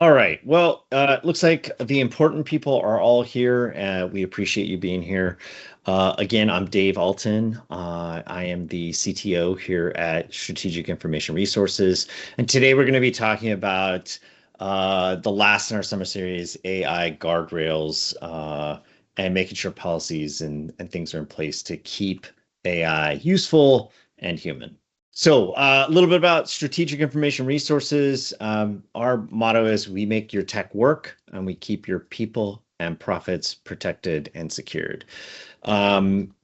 All right. Well, it looks like the important people are all here. We appreciate you being here. Again, I'm Dave Alton. I am the CTO here at Strategic Information Resources. And today we're going to be talking about the last in our summer series, AI guardrails, and making sure policies and things are in place to keep AI useful and human. So, a little bit about strategic information resources. Our motto is we make your tech work and we keep your people and profits protected and secured.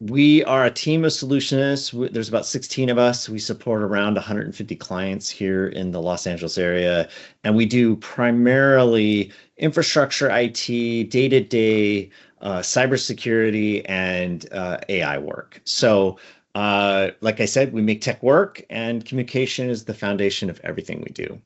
We are a team of solutionists. There's about 16 of us. We support around 150 clients here in the Los Angeles area, and we do primarily infrastructure, IT, day-to-day cybersecurity, and AI work. So, like I said, we make tech work, and communication is the foundation of everything we do.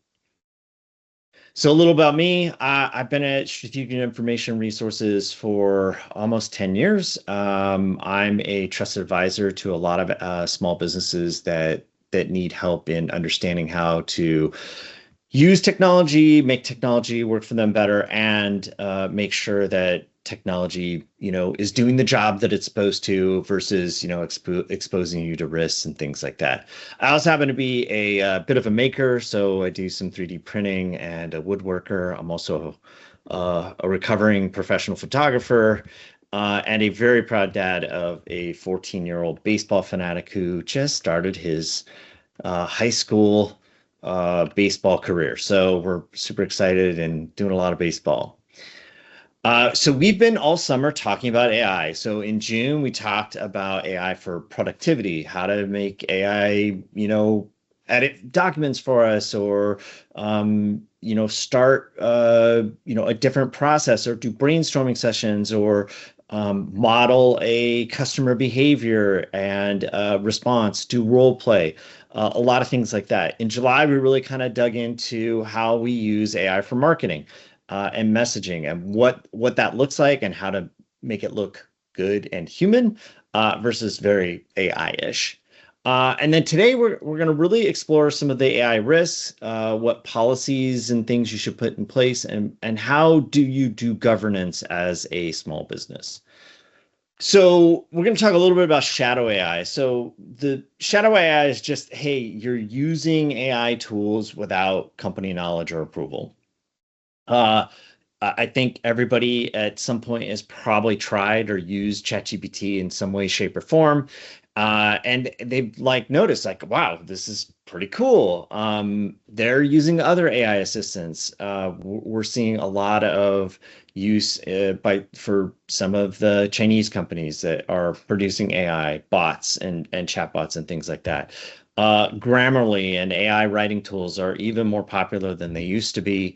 So a little about me. I've been at Strategic Information Resources for almost 10 years. I'm a trusted advisor to a lot of small businesses that need help in understanding how to use technology, make technology work for them better, and make sure that technology, is doing the job that it's supposed to versus, exposing you to risks and things like that. I also happen to be a bit of a maker, so I do some 3D printing and a woodworker. I'm also a recovering professional photographer. And a very proud dad of a 14-year-old baseball fanatic who just started his high school baseball career. So we're super excited and doing a lot of baseball. So we've been all summer talking about AI. So in June, we talked about AI for productivity, how to make AI, edit documents for us or, start, a different process or do brainstorming sessions or model a customer behavior and response, do role play, a lot of things like that. In July, we really kind of dug into how we use AI for marketing and messaging and what that looks like and how to make it look good and human versus very AI-ish. And then today we're going to really explore some of the AI risks, what policies and things you should put in place, and how do you do governance as a small business. So we're going to talk a little bit about shadow AI. So the shadow AI is just, hey, you're using AI tools without company knowledge or approval. Uh, I think everybody at some point has probably tried or used ChatGPT in some way, shape, or form. And they've like noticed like, wow, this is pretty cool. They're using other AI assistants. We're seeing a lot of use for some of the Chinese companies that are producing AI bots and chatbots and things like that. Grammarly and AI writing tools are even more popular than they used to be.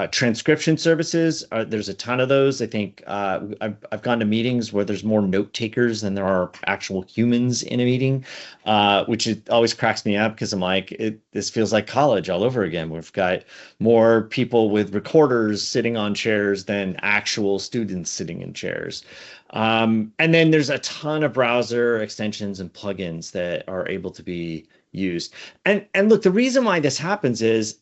Transcription services, there's a ton of those. I think I've gone to meetings where there's more note takers than there are actual humans in a meeting, which it always cracks me up because I'm like, this feels like college all over again. We've got more people with recorders sitting on chairs than actual students sitting in chairs. And then there's a ton of browser extensions and plugins that are able to be used. And look, the reason why this happens is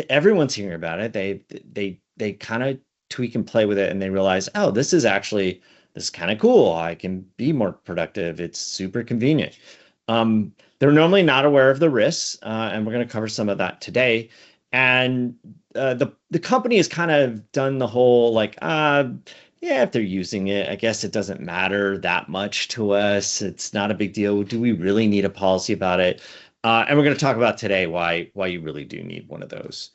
everyone's hearing about it. They kind of tweak and play with it, and they realize, oh, this is kind of cool. I can be more productive. It's super convenient. They're normally not aware of the risks, and we're going to cover some of that today. And the company has kind of done the whole like, yeah, if they're using it, I guess it doesn't matter that much to us. It's not a big deal. Do we really need a policy about it? And we're going to talk about today why you really do need one of those.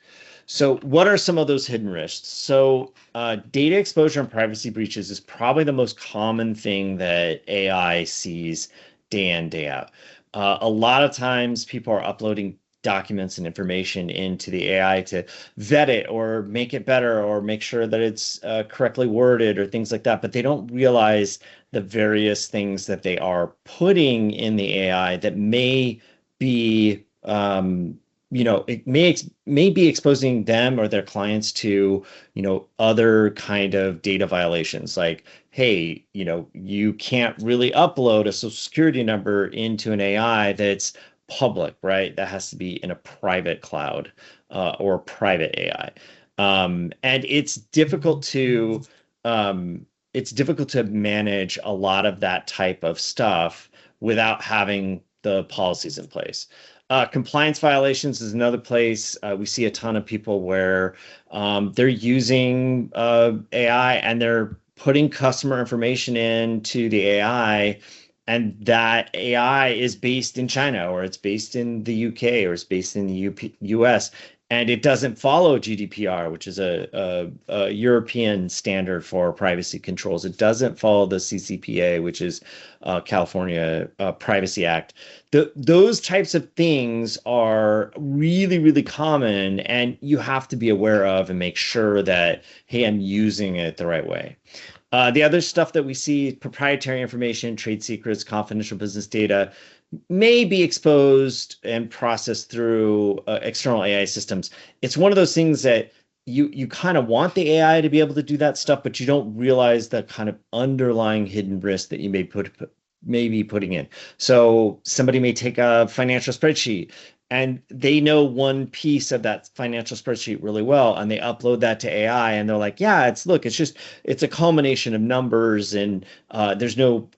So, what are some of those hidden risks? So, data exposure and privacy breaches is probably the most common thing that AI sees day in, day out. A lot of times, people are uploading documents and information into the AI to vet it or make it better or make sure that it's correctly worded or things like that, but they don't realize the various things that they are putting in the AI that may be it may be exposing them or their clients to other kind of data violations like, hey, you can't really upload a social security number into an AI that's public, right? That has to be in a private cloud. or private AI. And it's difficult to manage a lot of that type of stuff without having the policies in place. Compliance violations is another place. We see a ton of people where they're using AI and they're putting customer information into the AI, and that AI is based in China or it's based in the UK or it's based in the US, and it doesn't follow GDPR, which is a European standard for privacy controls. It doesn't follow the CCPA, which is California Privacy Act. Those types of things are really, really common, and you have to be aware of and make sure that, hey, I'm using it the right way. The other stuff that we see, proprietary information, trade secrets, confidential business data, may be exposed and processed through external AI systems. It's one of those things that you kind of want the AI to be able to do that stuff, but you don't realize the kind of underlying hidden risk that you may be putting in. So somebody may take a financial spreadsheet and they know one piece of that financial spreadsheet really well, and they upload that to AI, and they're like, yeah, it's a culmination of numbers, and there's no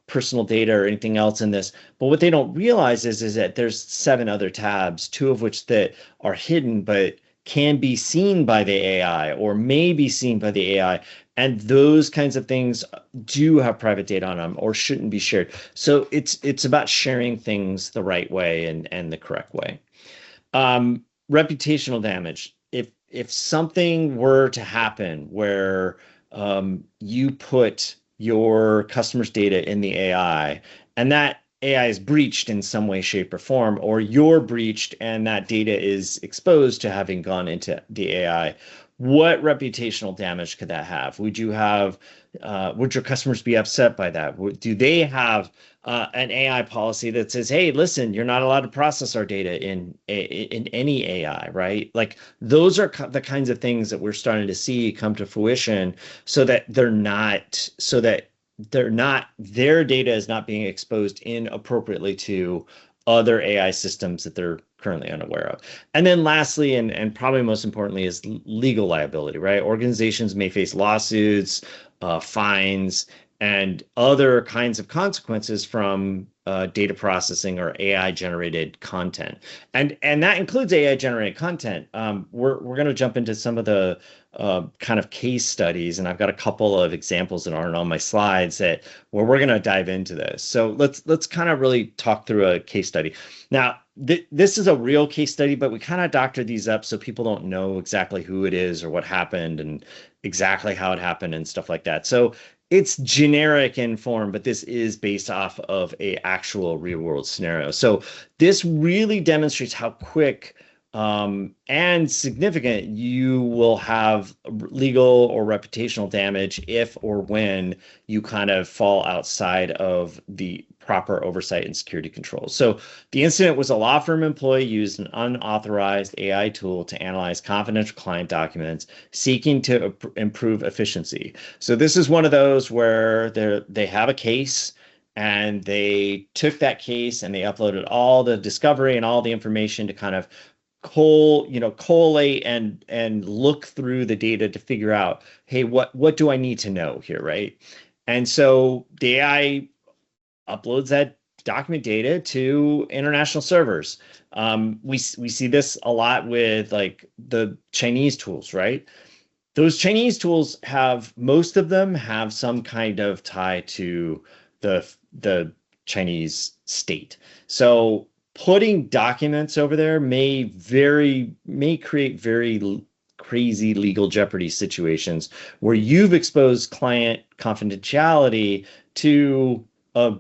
personal data or anything else in this. But what they don't realize is that there's 7 other tabs, 2 of which that are hidden, but can be seen by the AI or may be seen by the AI. And those kinds of things do have private data on them or shouldn't be shared. So it's about sharing things the right way and the correct way. Reputational damage. If something were to happen where you put your customer's data in the AI and that AI is breached in some way, shape, or form, or you're breached and that data is exposed to having gone into the AI, what reputational damage could that have? Would your customers be upset by that? Do they have an AI policy that says, hey, listen, you're not allowed to process our data in any AI, right? Like those are the kinds of things that we're starting to see come to fruition, so that their data is not being exposed inappropriately to other AI systems that they're currently unaware of. And then lastly, and probably most importantly, is legal liability, right? Organizations may face lawsuits, fines, and other kinds of consequences from data processing or AI generated content. And that includes AI generated content. We're going to jump into some of the kind of case studies, and I've got a couple of examples that aren't on my slides where we're going to dive into this. So let's kind of really talk through a case study. Now, this is a real case study, but we kind of doctored these up so people don't know exactly who it is or what happened and exactly how it happened and stuff like that. So it's generic in form, but this is based off of a actual real world scenario. So this really demonstrates how quick and significant you will have legal or reputational damage if or when you kind of fall outside of the proper oversight and security controls. So the incident was a law firm employee used an unauthorized AI tool to analyze confidential client documents, seeking to improve efficiency. So this is one of those where they have a case, and they took that case and they uploaded all the discovery and all the information to kind of collate and look through the data to figure out, hey, what do I need to know here, right? And so the AI uploads that document data to international servers. We see this a lot with like the Chinese tools, right? Those Chinese tools most of them have some kind of tie to the Chinese state. So putting documents over there may create very crazy legal jeopardy situations where you've exposed client confidentiality to a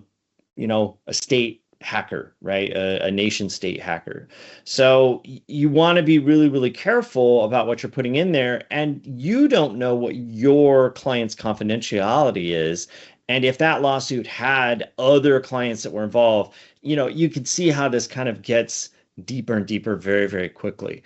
state hacker, right? A nation state hacker. So you want to be really, really careful about what you're putting in there, and you don't know what your client's confidentiality is. And if that lawsuit had other clients that were involved, you could see how this kind of gets deeper and deeper very, very quickly.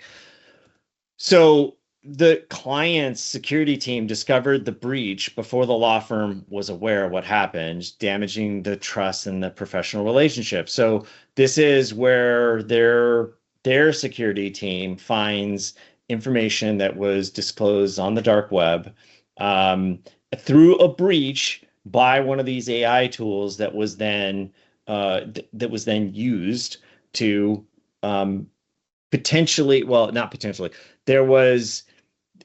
So the client's security team discovered the breach before the law firm was aware of what happened, damaging the trust and the professional relationship. So this is where they're their security team finds information that was disclosed on the dark web um, through a breach by one of these AI tools that was then that was then used to um, potentially, well, not potentially, there was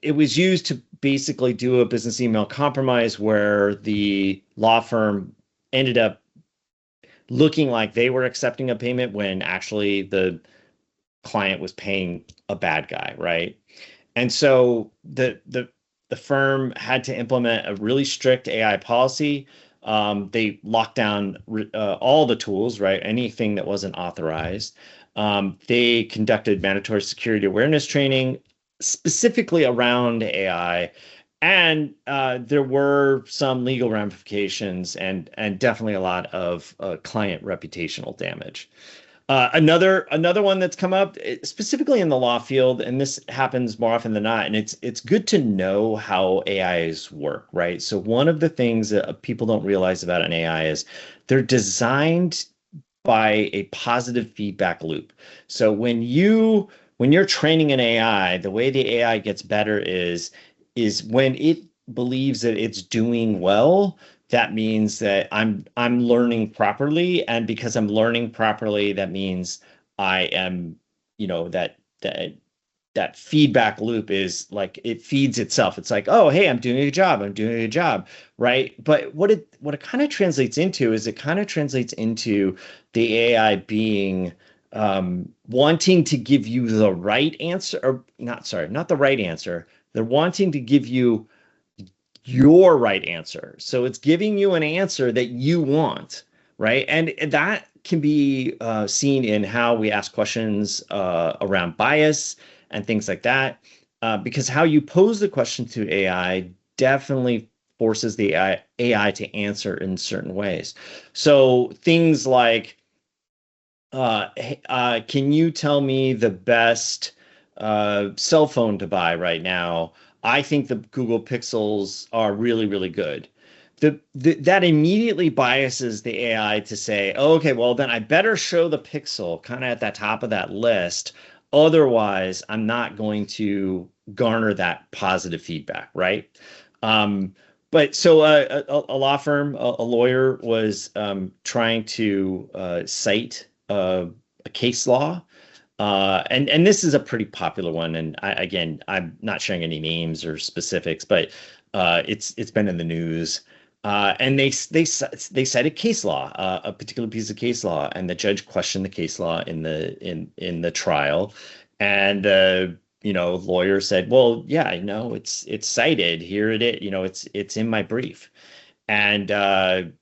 it was used to basically do a business email compromise where the law firm ended up looking like they were accepting a payment when actually the client was paying a bad guy, right? And so the firm had to implement a really strict AI policy. They locked down all the tools, right? Anything that wasn't authorized. They conducted mandatory security awareness training specifically around AI. And there were some legal ramifications and definitely a lot of client reputational damage. Another one that's come up specifically in the law field, and this happens more often than not, and it's good to know how AIs work, right? So one of the things that people don't realize about an AI is they're designed by a positive feedback loop. So when you're training an AI, the way the AI gets better is when it believes that it's doing well, that means that I'm learning properly, and because I'm learning properly, that means I am, that feedback loop is like it feeds itself. It's like, oh, hey, I'm doing a good job. I'm doing a good job, right? But what it kind of translates into is it kind of translates into the AI being wanting to give you the right answer, or not, sorry, not the right answer. They're wanting to give you your right answer. So it's giving you an answer that you want, right? And that can be seen in how we ask questions around bias and things like that. Because how you pose the question to AI definitely forces the AI to answer in certain ways. So things like, can you tell me the best cell phone to buy right now? I think the Google Pixels are really, really good. That immediately biases the AI to say, oh, okay, well, then I better show the Pixel kind of at the top of that list. Otherwise, I'm not going to garner that positive feedback, right? But so a law firm, a lawyer was trying to cite a case law. And this is a pretty popular one. And again, I'm not sharing any names or specifics, but it's been in the news. And they cited case law, a particular piece of case law, and the judge questioned the case law in the trial, and lawyer said, well, yeah, it's cited here. It's in my brief, and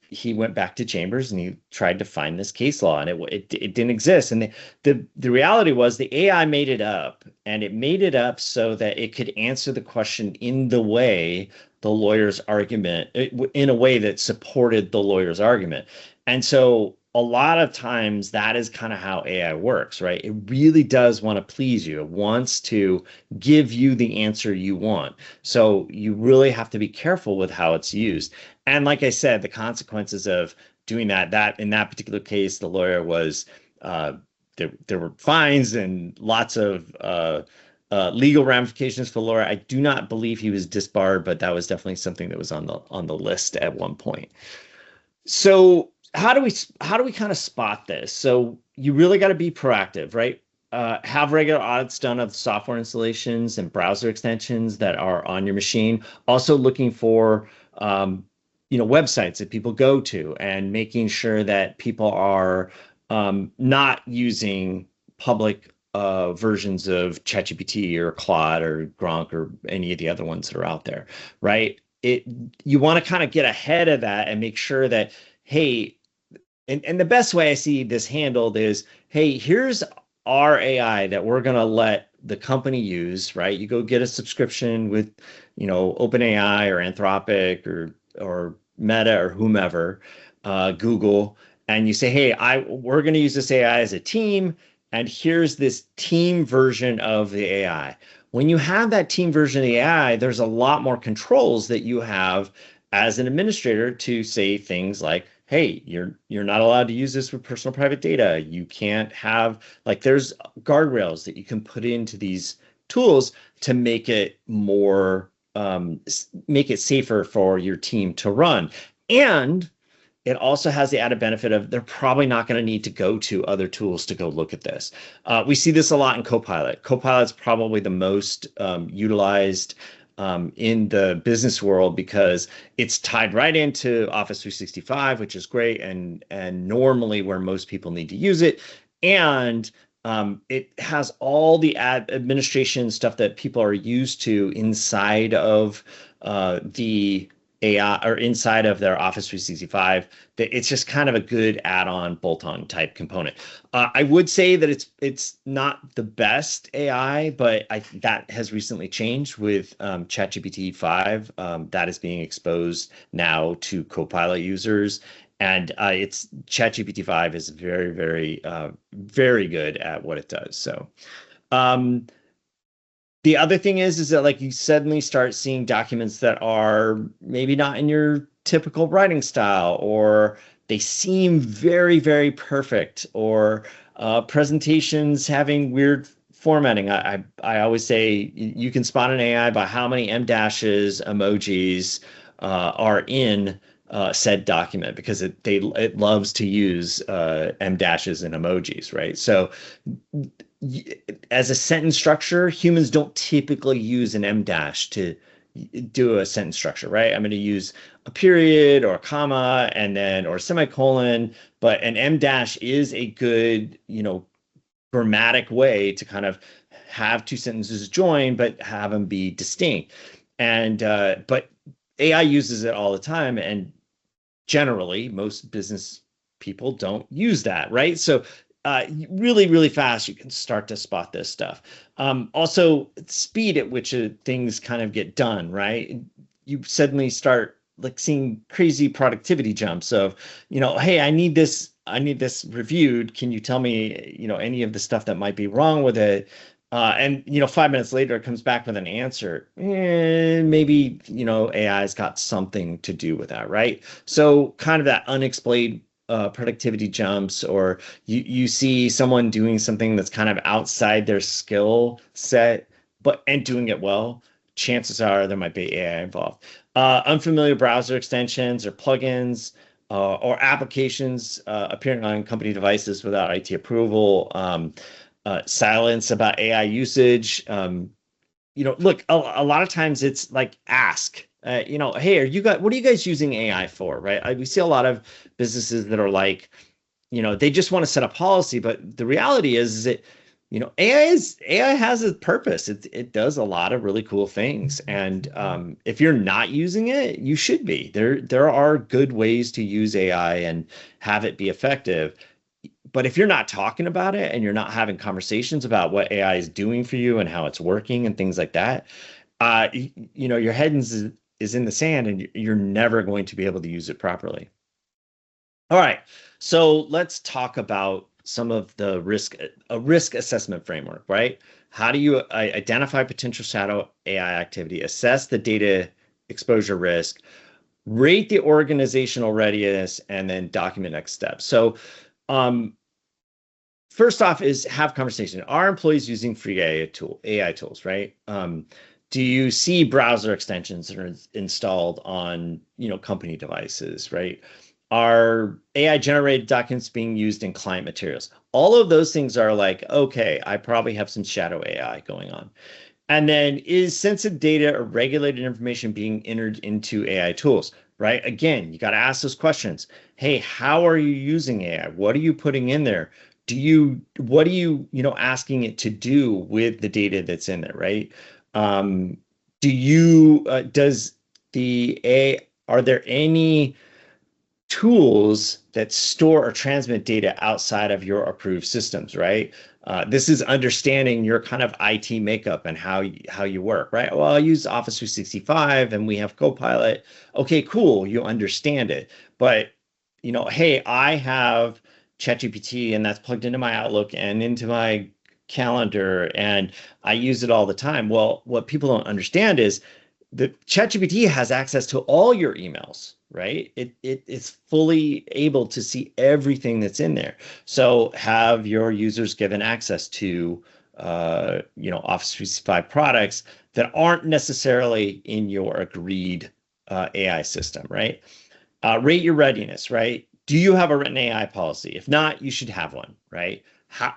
he went back to Chambers and he tried to find this case law, and it didn't exist. And the reality was the AI made it up, and it made it up so that it could answer the question in the way the lawyer's argument, in a way that supported the lawyer's argument. And so a lot of times that is kind of how AI works, right? It really does want to please you. It wants to give you the answer you want. So you really have to be careful with how it's used. And like I said, the consequences of doing that in that particular case, the lawyer was there were fines and lots of legal ramifications for the lawyer. I do not believe he was disbarred, but that was definitely something that was on the list at one point. So how do we kind of spot this? So you really got to be proactive, right? Have regular audits done of software installations and browser extensions that are on your machine. Also looking for websites that people go to, and making sure that people are not using public versions of ChatGPT or Claude or Gronk or any of the other ones that are out there, right? You want to kind of get ahead of that and make sure that, hey, and the best way I see this handled is, hey, here's our AI that we're going to let the company use, right? You go get a subscription with, OpenAI or Anthropic or Meta or whomever, Google, and you say, hey, we're going to use this AI as a team, and here's this team version of the AI. When you have that team version of the AI, there's a lot more controls that you have as an administrator to say things like hey, you're not allowed to use this with personal private data. You can't have like there's guardrails that you can put into these tools to make it more make it safer for your team to run. And it also has the added benefit of they're probably not going to need to go to other tools to go look at this. We see this a lot in Copilot. Copilot's probably the most utilized in the business world because it's tied right into Office 365, which is great and normally where most people need to use it. And it has all the administration stuff that people are used to inside of the AI or inside of their Office 365. That it's just kind of a good add-on, bolt-on type component. I would say that it's not the best AI, but that has recently changed with ChatGPT 5. That is being exposed now to Copilot users. And it's ChatGPT 5 is very, very, very good at what it does. So um, the other thing is that like you suddenly start seeing documents that are maybe not in your typical writing style, or they seem very, very perfect, or presentations having weird formatting. I always say you can spot an AI by how many M dashes emojis are in said document because it loves to use M dashes and emojis, right? So as a sentence structure, humans don't typically use an M dash to do a sentence structure, right? I'm going to use a period or a comma and then or a semicolon, but an M dash is a good, grammatic way to kind of have two sentences join, but have them be distinct. And but AI uses it all the time, and generally most business people don't use that, right? So really, really fast, you can start to spot this stuff. Also, speed at which things kind of get done, right? You suddenly start like seeing crazy productivity jumps of, hey, I need this reviewed. Can you tell me, any of the stuff that might be wrong with it? And 5 minutes later, it comes back with an answer. Maybe AI's got something to do with that, right? So kind of that unexplained productivity jumps, or you see someone doing something that's kind of outside their skill set, and doing it well. Chances are there might be AI involved. Unfamiliar browser extensions or plugins. Or applications appearing on company devices without IT approval, silence about AI usage. Look, a lot of times it's like ask, hey, what are you guys using AI for, right? We see a lot of businesses that are like, they just want to set a policy, but the reality is that, AI has a purpose. It does a lot of really cool things, and if you're not using it, you should be. There are good ways to use AI and have it be effective. But if you're not talking about it and you're not having conversations about what AI is doing for you and how it's working and things like that, your head is in the sand and you're never going to be able to use it properly. All right, so let's talk about some of the risk assessment framework, right? How do you identify potential shadow AI activity, assess the data exposure risk, rate the organizational readiness, and then document next steps? So um, first off is have conversation. Are employees using free AI tools, right? Do you see browser extensions that are installed on, company devices, right? Are AI generated documents being used in client materials? All of those things are like, okay, I probably have some shadow AI going on. And then is sensitive data or regulated information being entered into AI tools, right? Again, you got to ask those questions. Hey, how are you using AI? What are you putting in there? What are you, asking it to do with the data that's in there, right? Um, does the A, are there any tools that store or transmit data outside of your approved systems, right? This is understanding your kind of IT makeup and how you work, right? Well, I use Office 365 and we have Copilot. Okay, cool. You understand it. But, hey, I have ChatGPT and that's plugged into my Outlook and into my calendar and I use it all the time. Well, what people don't understand is that ChatGPT has access to all your emails, right? It's fully able to see everything that's in there. So have your users given access to Office 365 products that aren't necessarily in your agreed AI system, right? Rate your readiness, right? Do you have a written AI policy? If not, you should have one, right?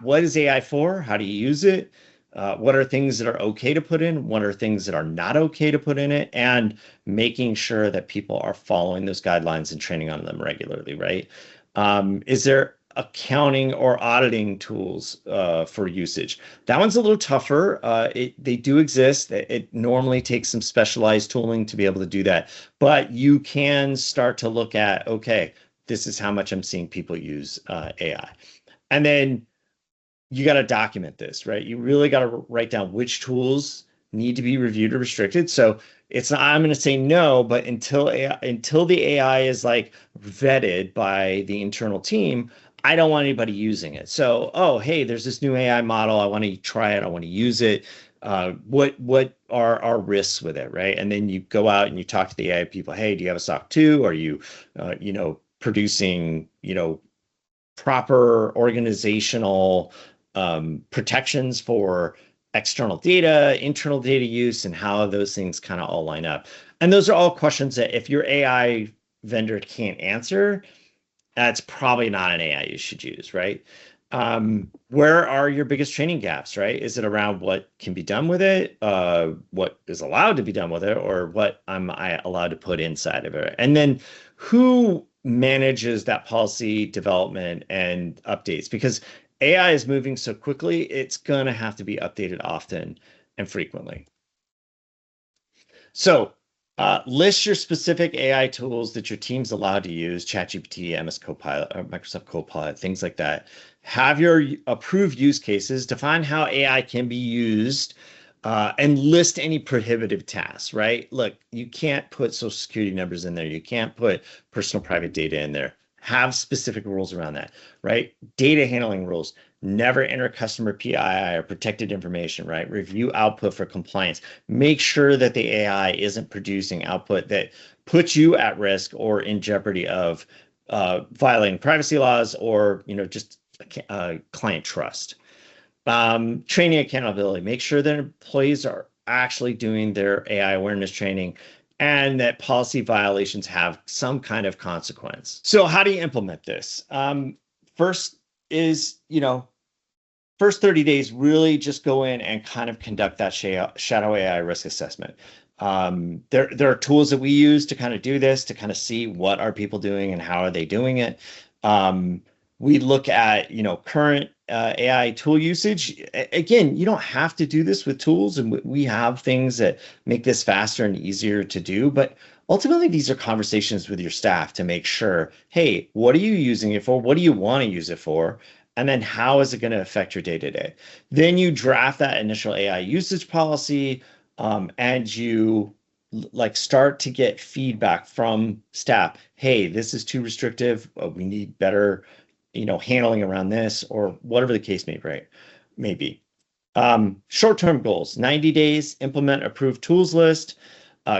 What is AI for? How do you use it? What are things that are okay to put in? What are things that are not okay to put in it? And making sure that people are following those guidelines and training on them regularly, right? Is there accounting or auditing tools for usage? That one's a little tougher. They do exist. It normally takes some specialized tooling to be able to do that, but you can start to look at, okay, this is how much I'm seeing people use AI. And then you got to document this, right? You really got to write down which tools need to be reviewed or restricted. So it's not, I'm going to say no, but until the AI is like vetted by the internal team, I don't want anybody using it. So, oh, hey, there's this new AI model. I want to try it. I want to use it. What are our risks with it, right? And then you go out and you talk to the AI people. Hey, do you have a SOC 2? Are you, producing, proper organizational protections for external data, internal data use, and how those things kind of all line up. And those are all questions that if your AI vendor can't answer, that's probably not an AI you should use, right? Where are your biggest training gaps, right? Is it around what can be done with it, what is allowed to be done with it, or what am I allowed to put inside of it? And then who manages that policy development and updates? Because AI is moving so quickly, it's going to have to be updated often and frequently. So list your specific AI tools that your team's allowed to use, ChatGPT, MS Copilot, or Microsoft Copilot, things like that. Have your approved use cases, define how AI can be used, and list any prohibitive tasks, right? Look, you can't put social security numbers in there. You can't put personal private data in there. Have specific rules around that, right? Data handling rules. Never enter customer PII or protected information, right? Review output for compliance. Make sure that the AI isn't producing output that puts you at risk or in jeopardy of violating privacy laws or, just client trust. Training accountability. Make sure that employees are actually doing their AI awareness training and that policy violations have some kind of consequence. So how do you implement this? First is, first 30 days, really just go in and kind of conduct that shadow AI risk assessment. There are tools that we use to kind of do this, to kind of see what are people doing and how are they doing it. We look at, current AI tool usage. Again, you don't have to do this with tools, and we have things that make this faster and easier to do. But ultimately, these are conversations with your staff to make sure, hey, what are you using it for? What do you want to use it for? And then how is it going to affect your day-to-day? Then you draft that initial AI usage policy, and you start to get feedback from staff. Hey, this is too restrictive. We need better handling around this, or whatever the case may be. Short-term goals, 90 days, implement approved tools list,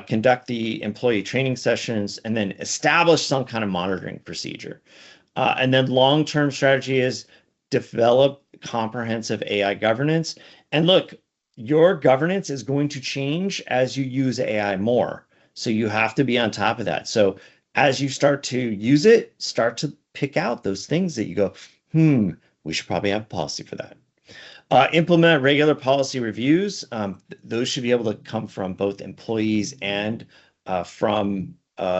conduct the employee training sessions, and then establish some kind of monitoring procedure. And then long-term strategy is develop comprehensive AI governance. And look, your governance is going to change as you use AI more. So you have to be on top of that. So as you start to use it, start to pick out those things that you go, we should probably have a policy for that. Implement regular policy reviews. Those should be able to come from both employees and from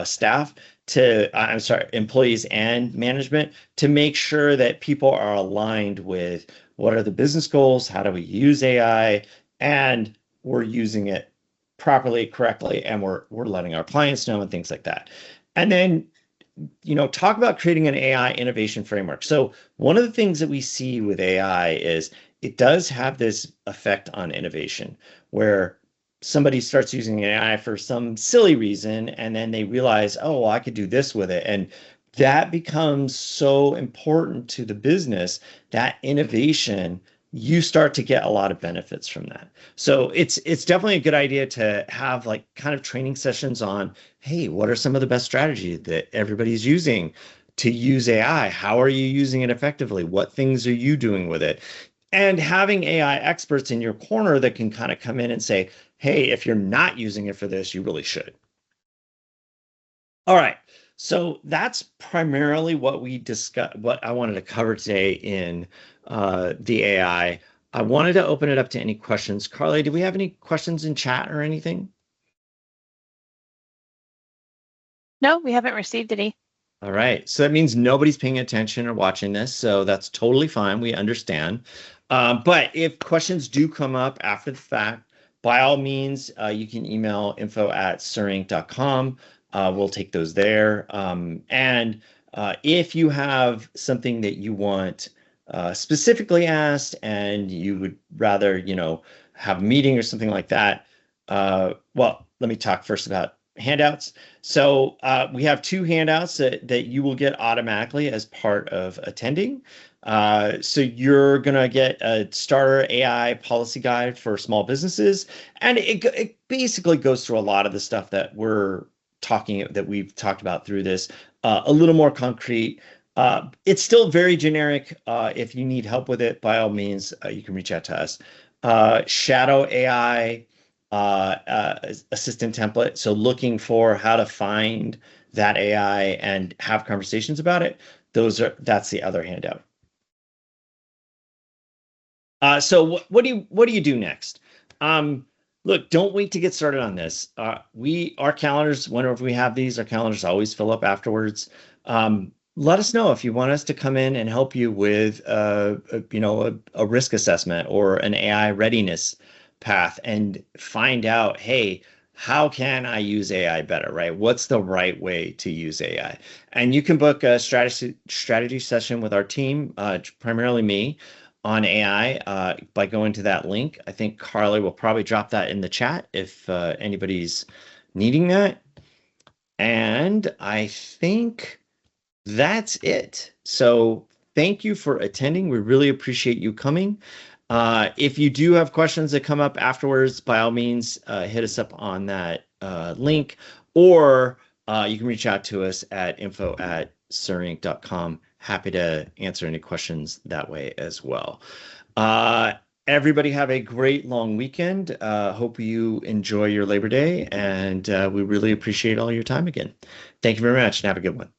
staff employees and management, to make sure that people are aligned with what are the business goals, how do we use AI, and we're using it properly, correctly, and we're letting our clients know and things like that. And then, talk about creating an AI innovation framework. So one of the things that we see with AI is it does have this effect on innovation, where somebody starts using AI for some silly reason, and then they realize, oh, well, I could do this with it. And that becomes so important to the business, that innovation you start to get a lot of benefits from that. So it's definitely a good idea to have like kind of training sessions on, hey, what are some of the best strategies that everybody's using to use AI? How are you using it effectively? What things are you doing with it? And having AI experts in your corner that can kind of come in and say, hey, if you're not using it for this, you really should. All right. So that's primarily what we discussed, what I wanted to cover today in the AI. I wanted to open it up to any questions. Carly, do we have any questions in chat or anything? No, we haven't received any. All right. So that means nobody's paying attention or watching this. So that's totally fine. We understand. But if questions do come up after the fact, by all means, you can email info@surinc.com. We'll take those there. And if you have something that you want specifically asked and you would rather, have a meeting or something like that, well, let me talk first about handouts. So we have two handouts that you will get automatically as part of attending. So you're going to get a starter AI policy guide for small businesses. And it basically goes through a lot of the stuff that we've talked about through this, a little more concrete. It's still very generic. If you need help with it, by all means, you can reach out to us. Shadow AI assistant template. So looking for how to find that AI and have conversations about it. That's the other handout. So what do you do next? Look, don't wait to get started on this. Our calendars, whenever we have these, our calendars always fill up afterwards. Let us know if you want us to come in and help you with a risk assessment or an AI readiness path and find out, hey, how can I use AI better, right? What's the right way to use AI? And you can book a strategy session with our team, primarily me, on AI by going to that link. I think Carly will probably drop that in the chat if anybody's needing that. And I think that's it. So thank you for attending. We really appreciate you coming. If you do have questions that come up afterwards, by all means, hit us up on that link, or you can reach out to us at info@surinc.com. Happy to answer any questions that way as well. Everybody have a great long weekend. Hope you enjoy your Labor Day, and we really appreciate all your time again. Thank you very much, and have a good one.